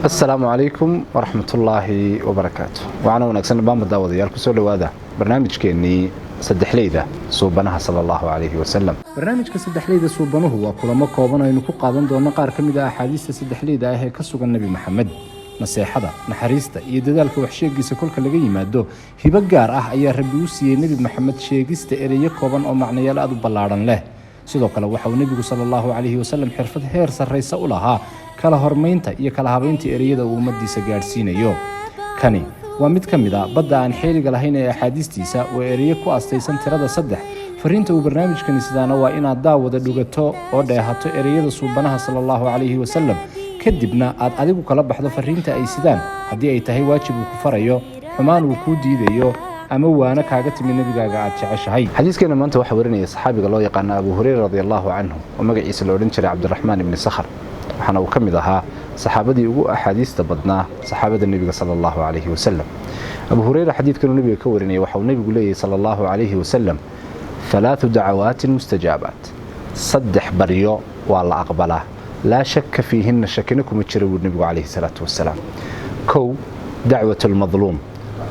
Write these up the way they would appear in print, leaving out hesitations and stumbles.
السلام عليكم ورحمة الله وبركاته. وأنا ونكسن بام الدعوة ديالكم سولوا هذا برنامج كأني صدح ليدا صوبناها صلى الله عليه وسلم. برنامج كصدح ليدا صوبناه هو كل ما قابنا إنه قادم دون نقار كم إذا أحاديث صدح ليدا هي كسوق النبي محمد نصيحة نحريسته يدلك وحشيق جس كل كل جي ماده هي بجار أي ربيوسي النبي محمد شيء جست إريه قابن أو معنى يلا أدو بلارن له sidoo kale waxa uu nabigu sallallahu alayhi wasallam xirfad heer sareysa u lahaa kala hormeynta iyo kala habeynta ereyada uu ummadiisa gaarsiinayo kani waa mid kamid ah badda aan xeeliga lahayn ee axaadiistiisa oo ereyo ku astaysan tirada 3 fariinta uu barnaamijkani sidaana waa inaad daawada dhugato oo dheehato ereyada suubanaha sallallahu alayhi wasallam kadibna aad adigu kala baxdo fariinta ay sidaan haddii ay tahay waajib uu ku farayo xumaan uu ku diidayo أما وأنا كعجت من النبي قاعد شعشهاي حديث كنا ما أنت وحورني صحابي الله يقنا أبو هريرة رضي الله عنه وما جاء يسأل ورنشر عبد الرحمن بن صخر وحنا وكم ذها صحابتي يقول أحاديث تبضنا صحابة النبي صلى الله عليه وسلم أبو هريرة حديث كنا النبي كورني وحول النبي يقول لي صلى الله عليه وسلم 3 دعوات مستجابات صدح بريو والله أقبله لا شك فيهن شكنكم تشربوا النبي عليه الصلاة والسلام كو دعوة المظلوم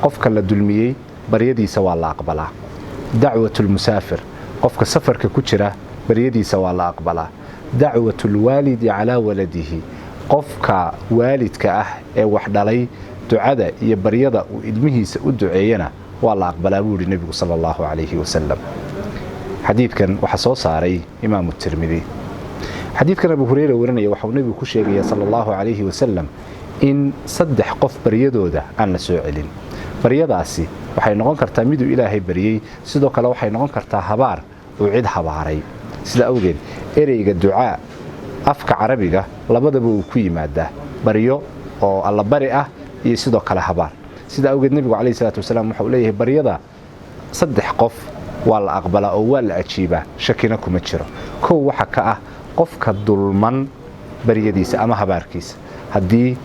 قفك للدلمية بريديسا والله أقبله دعوة المسافر قفك سفر ككتشرة بريديسا والله أقبله دعوة الوالد على ولده قفك والد كأه وحد علي دعاء يبريضة وإلمه سأدعينا والله أقبله بول النبي صلى الله عليه وسلم حديث كان وحصوص عليه إمام الترمذي حديث كان أبو هريرة ورني وحو النبي كشيرية صلى الله عليه وسلم إن صدح قف بريدو ده أن سؤالين baryadaasi waxay noqon kartaa mid uu Ilaahay bariyay sidoo kale waxay noqon kartaa habaar oo cid habaaray sida awgeed ereyga ducaa afka carabiga labadaba uu ku yimaadaa baryo oo alla bari ah iyo sidoo kale habaar sida awgeed nabigu kaleey salaatu wasalaam wuxuu leeyahay baryada 3 qof waa la aqbalaa oo waa la ajiibaa shakina kuma jiro koow waxa ka ah qofka dulman baryadiisa ama habaarkiisa hadii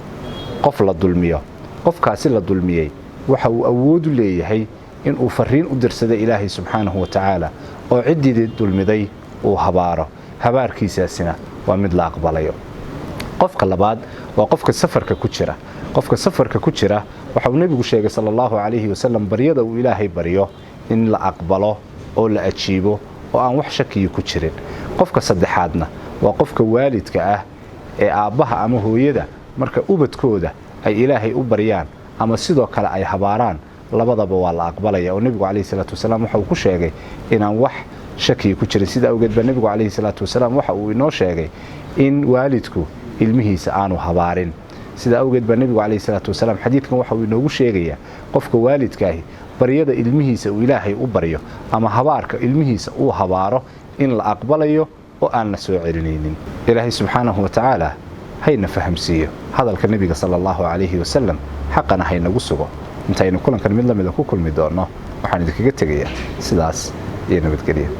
qof la dulmiyo qofkaasi la dulmiyay waxa uu awood u leeyahay in uu fariin u dirsado Ilaahay subhanahu wa ta'ala oo cidii dulmiday uu habaaro habaarkiisana waa mid la aqbalayo qofka labaad waa qofka safarka ku jira waxa uu nabigu sheegay sallallahu alayhi wasallam baryada uu Ilaahay bariyo in la aqbalo oo la ajiibo oo aan wax shakiyo ku jirin qofka saddexaadna waa qofka waalidka ah ee aabaha ama hooyada marka ubadkooda ay Ilaahay u bariyaan ama sidoo kale ay habaaraan labadaba waa la aqbalaya oo nabigu kaleey salaatu wasalaam waxa uu ku sheegay inaan wax shaki ku jirin sida awgeed nabigu kaleey salaatu wasalaam waxa uu inoo sheegay in waalidku ilmihiisa aanu habaarin sida awgeed nabigu kaleey salaatu wasalaam xadiidkan waxa uu inoogu sheegaya qofka waalidka ah baryada ilmihiisa uu Ilaahay u baryo ama habaarka ilmihiisa uu habaaro in la aqbalayo oo aan la soo celinaynin Ilaahay subhanahu wa ta'ala hayna fahamsiyo hadalka nabiga sallallahu alayhi wasallam حقنا هاي نقصه انتي نقولن كان من لما كل مدارنا وحنا ذيك جت جيا سلاس ينبت كريه